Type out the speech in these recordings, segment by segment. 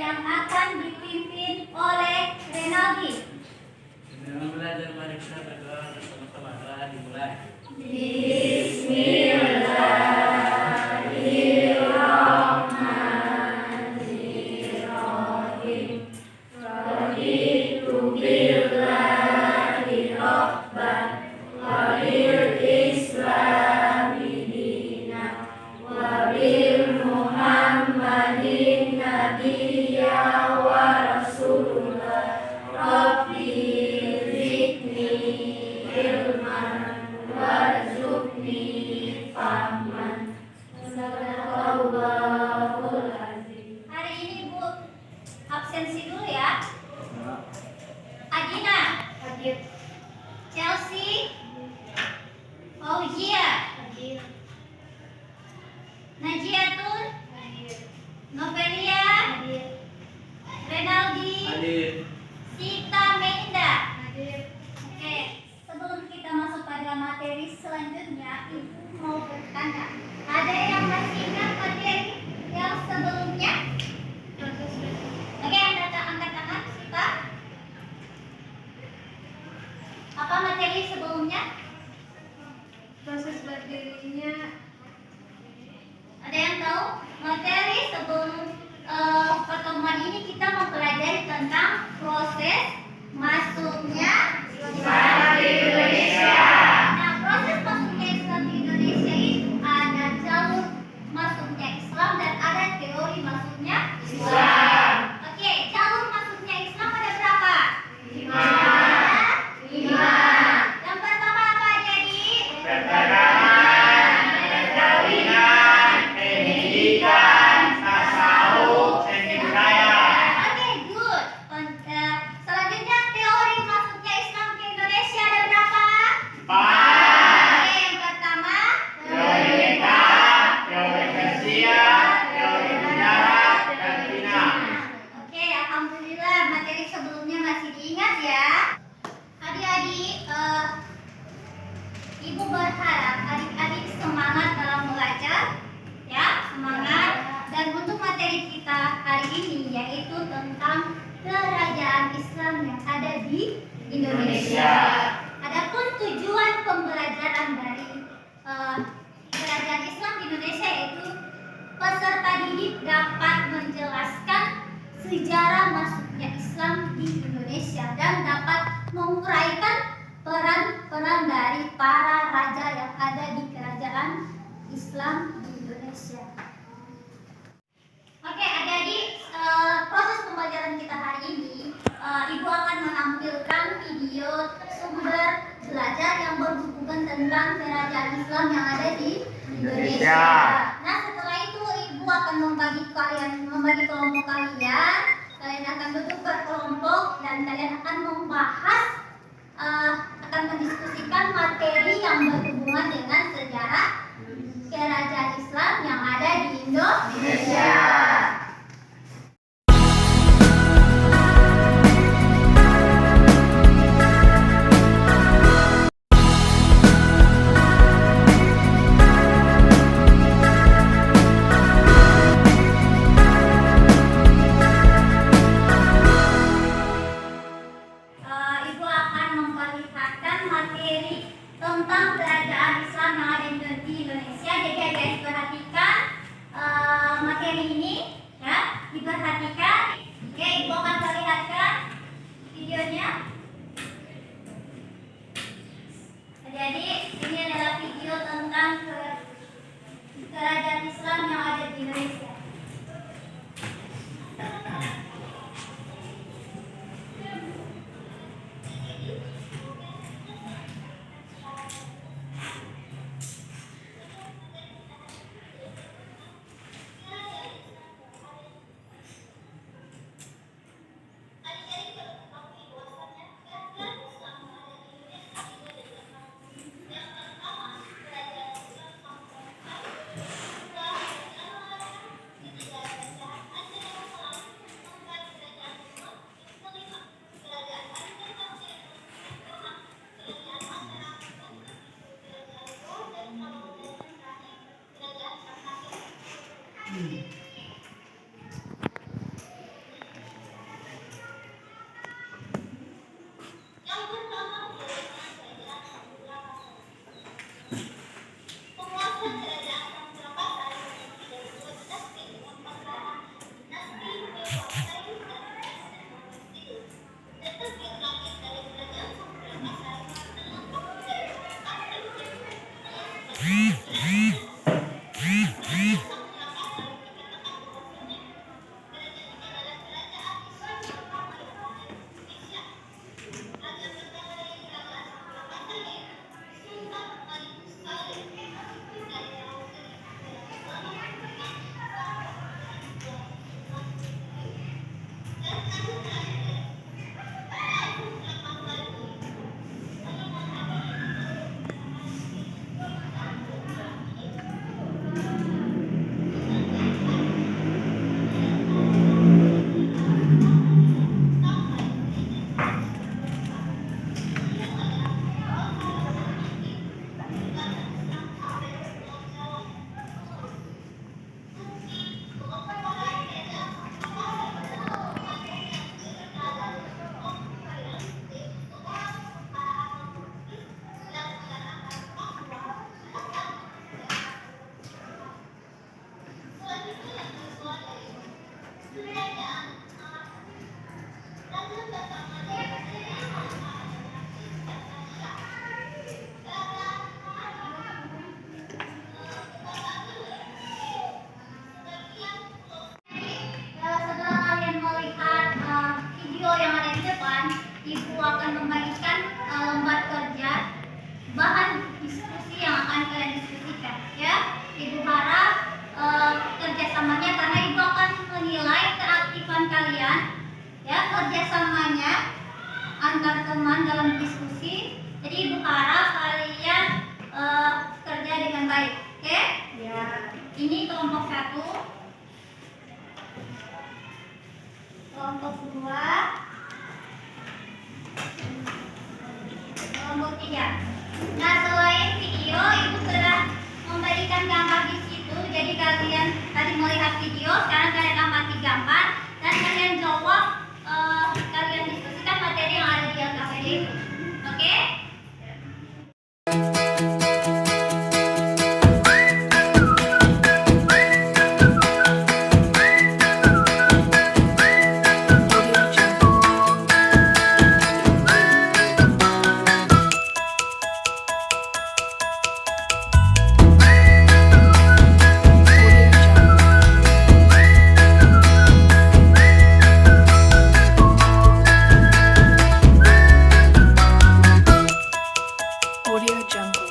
yang akan dipimpin oleh Renaldi. Sebelum belajar, mari kita berdoa bersama-sama. Telah dimulai. Bismillahirrahmanirrahim. Raditu billahi rabban wa bil islami dinan wa bil muhammadin nabiyya wa rasulullah. Rabbi zidni ilman warzuqni fahman. Sadaqallahul azim. Hari ini Bu absensi dulu ya. Adina hadir. Chelsea Fauzia hadir. Najiatun hadir. Novelia hadir. Renaldi Hadir. Sita Meinda hadir. Oke, sebelum kita masuk pada materi selanjutnya, Ibu mau bertanya, ada yang masih ingat materi yang sebelumnya? Oke, angkat tangan, Sita. Apa materi sebelumnya? Proses berdirinya. Ada yang tahu? Materi sebelum pertemuan ini kita mempelajari tentang proses masuknya Islam di Indonesia. Nah, proses masuknya Islam di Indonesia itu ada jalur masuknya Islam dan ada teori masuknya Islam. Oke, jalur masuknya Islam ada berapa? 5. Yang pertama apa jadi? Oke, good. Selanjutnya teori masuknya Islam ke Indonesia ada berapa? Oke, yang pertama Oke, alhamdulillah materi sebelumnya masih diingat ya. Adik-adik, Ibu berharap adik-adik semangat dalam belajar, ya, semangat. Dan untuk materi kita hari ini yaitu tentang kerajaan Islam yang ada di Indonesia. Adapun tujuan pembelajaran dari kerajaan Islam di Indonesia yaitu peserta didik dapat menjelaskan sejarah masuknya Islam di Indonesia dan dapat menguraikan peran-peran dari para raja yang ada di kerajaan Islam di Indonesia. Oke, adik-adik, proses pembelajaran kita hari ini, Ibu akan menampilkan video sumber belajar yang berhubungan tentang kerajaan Islam yang ada di Indonesia. Nah, setelah itu Ibu akan membagi kelompok kalian. Kalian akan duduk berkelompok dan kalian akan membahas, akan mendiskusikan materi yang berhubungan dengan sejarah kerajaan Islam yang ada di Indonesia. Ibu akan memperlihatkan materi tentang kerajaan Islam yang ada di Indonesia. Jadi adik-adik perhatikan materi ini. Ibu akan membagikan lembar kerja bahan diskusi yang akan kalian diskusikan, ya. Ibu harap kerjasamanya, karena ibu akan menilai keaktifan kalian, ya, kerjasamanya antar teman dalam diskusi. Jadi ibu harap kalian kerja dengan baik, oke? Ya. Ini kelompok 1, kelompok 2, kelompok 3. Nah, selain video, ibu sudah memberikan gambar di situ. Jadi kalian tadi melihat video, sekarang kalian amati gambar dan kalian jawab, kalian diskusikan materi yang ada di LKPD itu. Oke? Audio Jungle. Audio Jungle.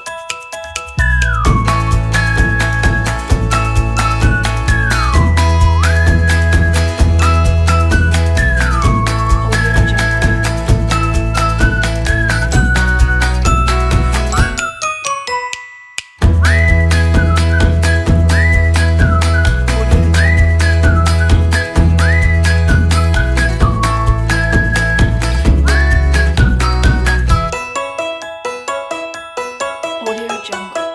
Audio Audio Jungle.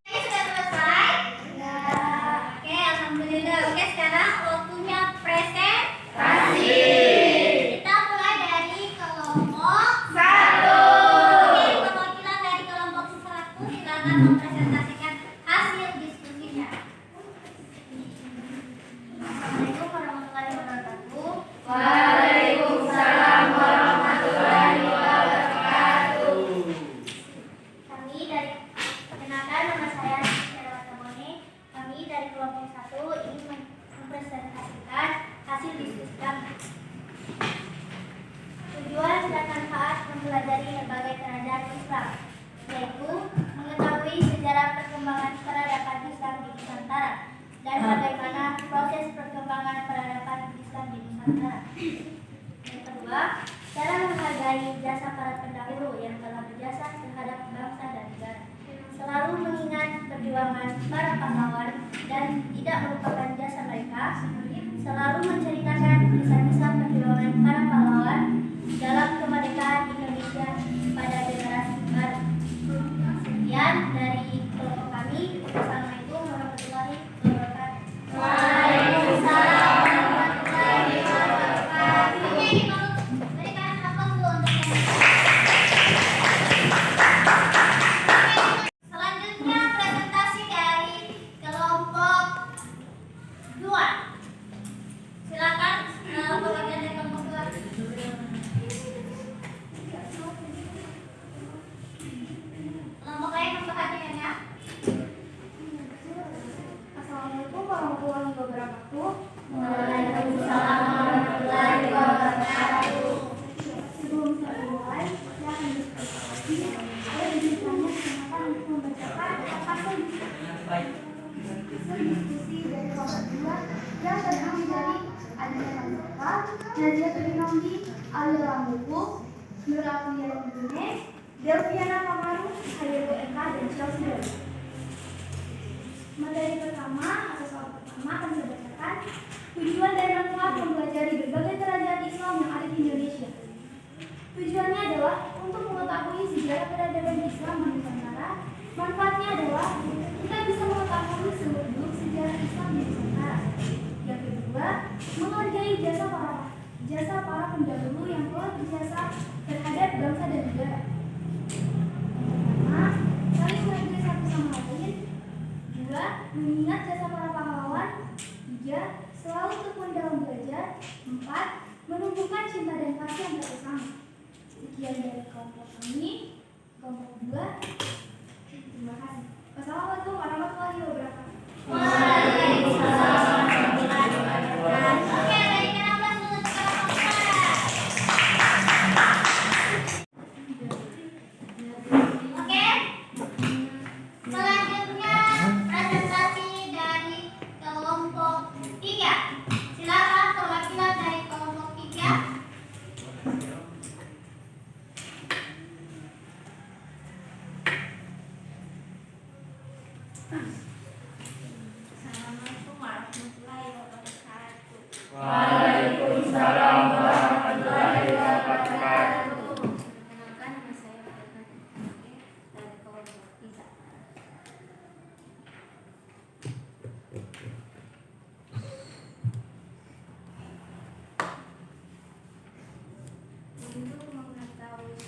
Ini sudah selesai? Oke, alhamdulillah. Oke, sekarang waktunya presentasi. Kita mulai dari kelompok 1. Oke, perwakilan dari kelompok 1 silakan mempresentasikan hasil diskusinya. Assalamualaikum warahmatullahi wabarakatuh. Waalaikumsalam warahmatullahi wabarakatuh. Kami dari Perkenalkan, nama saya Herawati Mone. Kami dari kelompok 1 ingin mempresentasikan hasil diskusi kami. Tujuan dan manfaat mempelajari berbagai kerajaan Islam, yaitu mengetahui sejarah perkembangan peradaban Islam di Nusantara dan bagaimana proses perkembangan peradaban Islam di Nusantara. Yang kedua, cara menghargai jasa para pendahulu yang telah berjasa terhadap bangsa dan negara. Selalu mengingat perjuangan para pahlawan dan tidak melupakan jasa mereka. Selalu menceritakan kisah-kisah perjuangan para pahlawan dalam kemerdekaan Indonesia pada generasi baru. Sekian dari kelompok kami. Assalamualaikum warahmatullahi wabarakatuh. Waalaikumsalam warahmatullahi wabarakatuh. Oke, berikan apa dulu untuk yang selanjutnya presentasi dari kelompok 2. Silakan perwakilan dari kelompok 2. Kelompok lain memperhatikan ya. Assalamualaikum warahmatullahi wabarakatuh. Waalaikumsalam warahmatullahi wabarakatuh. Sebelum saya mulai, saya akan berdiskusi. Saya diminta kesempatan untuk membacakan hasil diskusi dari kelompok 2 yang terdiri dari Adina Mansuka, Nadia Trinomdi, Ali Rambuku, Nurafiana Bune, Delviana Kamaru, Hayabu Eka, dan Chelsea. Materi pertama atau soal pertama akan saya bacakan. Tujuan dan manfaat mempelajari berbagai kerajaan Islam yang ada di Indonesia. Tujuannya adalah untuk mengetahui sejarah peradaban Islam di Nusantara. Manfaatnya adalah kita bisa mengetahui seluk-beluk sejarah Islam di Nusantara. Yang kedua, menghargai jasa para pendahulu yang telah berjasa terhadap bangsa dan negara. Pertama, saling menghargai satu sama lain. Dua, mengingat jasa para pahlawan. Tiga, selalu tekun dalam belajar. Empat, menumbuhkan cinta dan kasih yang bersama. Sekian dari kelompok kami, kelompok 2. Terima kasih. Wassalamualaikum warahmatullahi wabarakatuh. Waalaikumsalam warahmatullahi wabarakatuh. Oke, dari kelompok untuk kelompok 4. Oke. Selanjutnya presentasi dari kelompok 3. Silakan perwakilan dari kelompok 3. Assalamualaikum warahmatullahi wabarakatuh. Waalaikumsalam warahmatullahi wabarakatuh. Perkenalkan, nama saya Fatima dari kelompok 3. Untuk mengetahui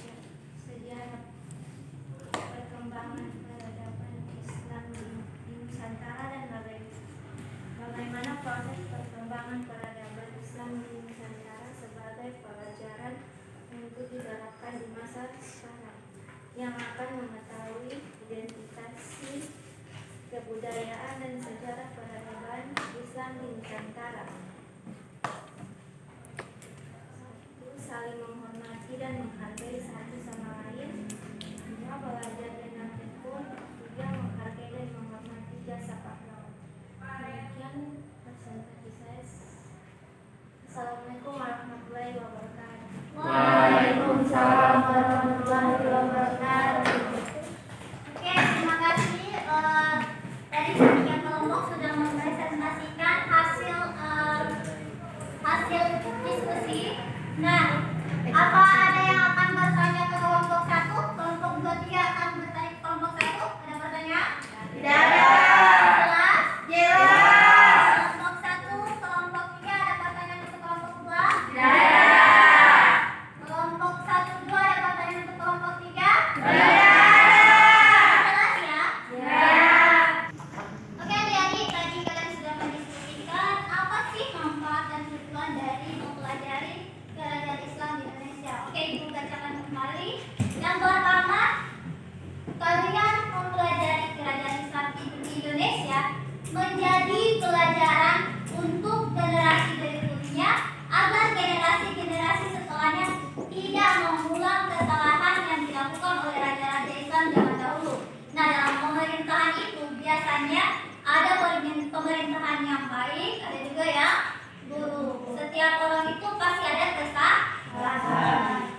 sejarah perkembangan peradaban Islam di Nusantara dan bagaimana proses perkembangan peradaban Islam di Nusantara sebagai pelajaran untuk diterapkan di masa sekarang, yang akan mengetahui identifikasi kebudayaan dan sejarah peradaban Islam di Nusantara. Saling menghormati dan menghargai satu sama lain. Dua, belajar dengan tekun. Tiga, menghargai dan menghormati jasa pahlawan. Demikian presentasi saya. Assalamualaikum warahmatullahi wabarakatuh. Waalaikumsalam warahmatullahi wabarakatuh. Oke, terima kasih dari ketiga kelompok sudah mempresentasikan hasil diskusi. Nah, apa ada yang akan bertanya ke kelompok 1? Kelompok 2, 3 akan bertanya ke kelompok 1. Ada pertanyaan? Tidak ada. Jelas? Jelas. Kelompok 1, kelompok 3 ada pertanyaan untuk kelompok 2? Tidak ada. Kelompok 1, 2 ada pertanyaan untuk kelompok 3? Tidak ada. Jelas ya? Ya. Oke, adik-adik, tadi kalian sudah mendiskusikan apa sih manfaat dan tujuan dari mempelajari kerajaan Islam di Indonesia. Oke, ibu bacakan kembali. Yang pertama, kalian mempelajari kerajaan Islam di Indonesia menjadi pelajaran untuk generasi berikutnya agar generasi-generasi setelahnya tidak mengulang kesalahan yang dilakukan oleh raja-raja Islam zaman dahulu. Nah, dalam pemerintahan itu biasanya ada pemerintahan yang baik, ada juga yang buruk. Setiap orang itu pasti ada kesalahan.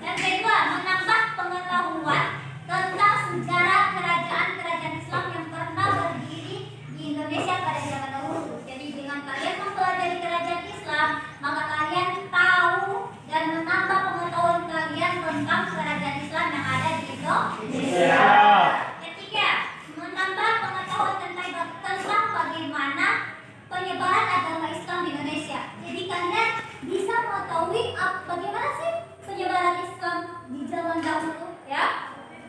Yang kedua, menambah pengetahuan tentang sejarah kerajaan-kerajaan Islam yang pernah berdiri di Indonesia pada zaman dahulu. Jadi dengan kalian mempelajari kerajaan Islam, maka kalian tahu dan menambah pengetahuan kalian tentang kerajaan Islam yang ada di Indonesia. Ketiga, menambah pengetahuan tentang bagaimana penyebaran agama Islam di Indonesia. Jadi kalian bisa mengetahui bagaimana sih penyebaran Islam di zaman dahulu, ya?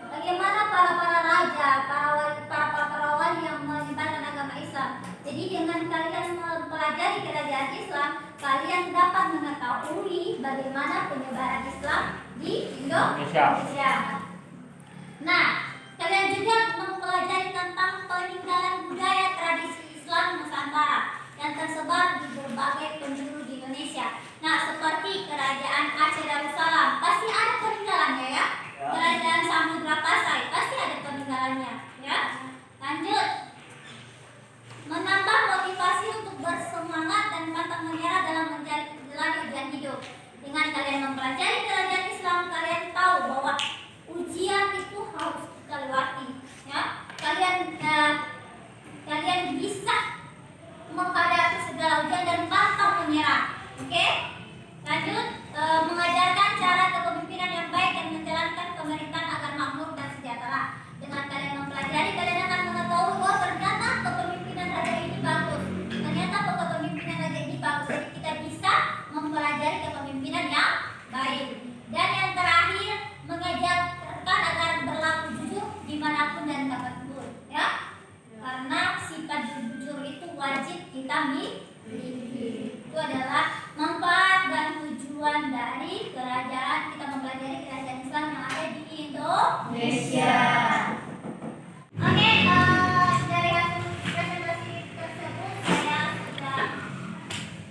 Bagaimana para raja, para pahlawan yang menyebarkan agama Islam. Jadi dengan kalian mempelajari kerajaan Islam, kalian dapat mengetahui bagaimana penyebaran Islam di Indonesia. Nah, kalian juga mempelajari tentang peninggalan budaya tradisi Islam Nusantara yang tersebar di berbagai penjuru di Indonesia. Nah, seperti kerajaan Aceh Darussalam, pasti ada peninggalannya, ya. Kerajaan Samudra Pasai pasti ada peninggalannya, ya. Lanjut, menambah motivasi untuk bersemangat dan pantang menyerah dalam menjalani ujian hidup. Dengan kalian mempelajari kerajaan Islam, kalian tahu bahwa ujian itu harus kita lewati, ya. Kalian bisa menghadapi segala ujian dan pantang menyerah. Oke? Lanjut, mengajarkan cara kepemimpinan yang baik miliki. Itu adalah manfaat dan tujuan dari kerajaan, kita mempelajari kerajaan Islam yang ada di Indonesia. Oke, dari hasil presentasi tersebut saya sudah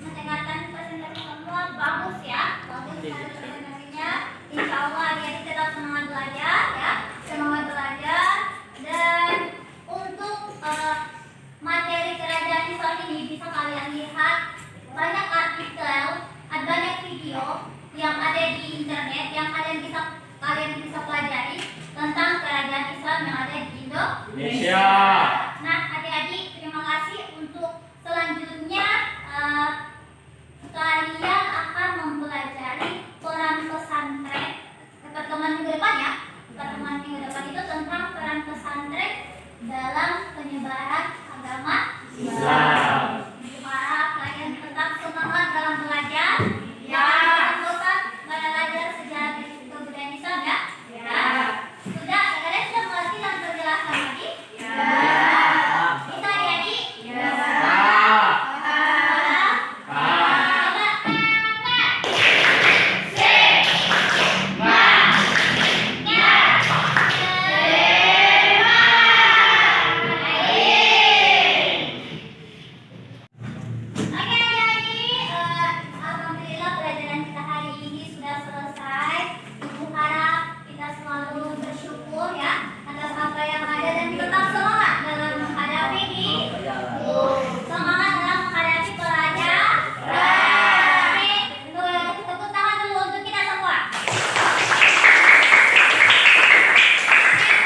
mendengarkan presentasi semua. Bagus ya, bagus sekali presentasinya. Insya Allah adik-adik tetap semangat belajar ya, semangat belajar. Dan untuk materi kerajaan Islam ini bisa kalian lihat banyak artikel, ada banyak video yang ada di internet yang kalian bisa pelajari tentang kerajaan Islam yang ada di Indonesia. Nah, adik-adik terima kasih. Untuk selanjutnya kalian akan mempelajari peran pesantren. Pertemuan minggu depan ya. Pertemuan minggu depan itu tentang peran pesantren dalam penyebaran agama Islam. Harap kalian tetap semangat dalam belajar. Ya. Jangan bosan belajar sejarah kebudayaan Islam ya. Ya. Sudah, kalian sudah mengerti dan terjelaskan tadi? Ya. Bisa adik-adik? Ya. Alhamdulillah pelajaran kita hari ini sudah selesai. Ibu harap kita selalu bersyukur ya atas apa yang ada dan tetap semangat dalam menghadapi pelajaran. Tepuk tangan dulu untuk kita semua.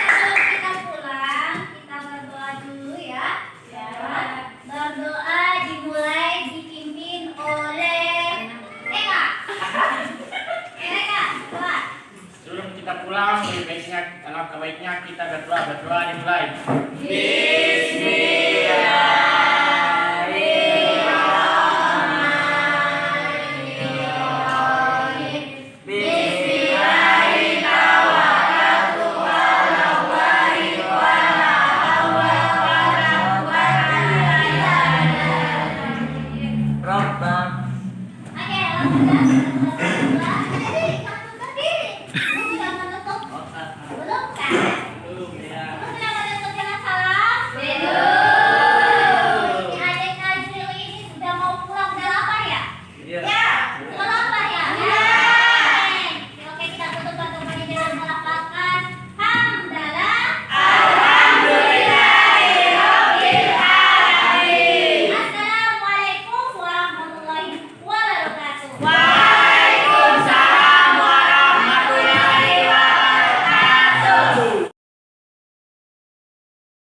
Sebelum kita pulang, kita berdoa dulu ya. Berdoa dimulai dipimpin oleh Eka. Doa. Sebelum kita pulang, alangkah baiknya kita berdoa dimulai. Bismillah.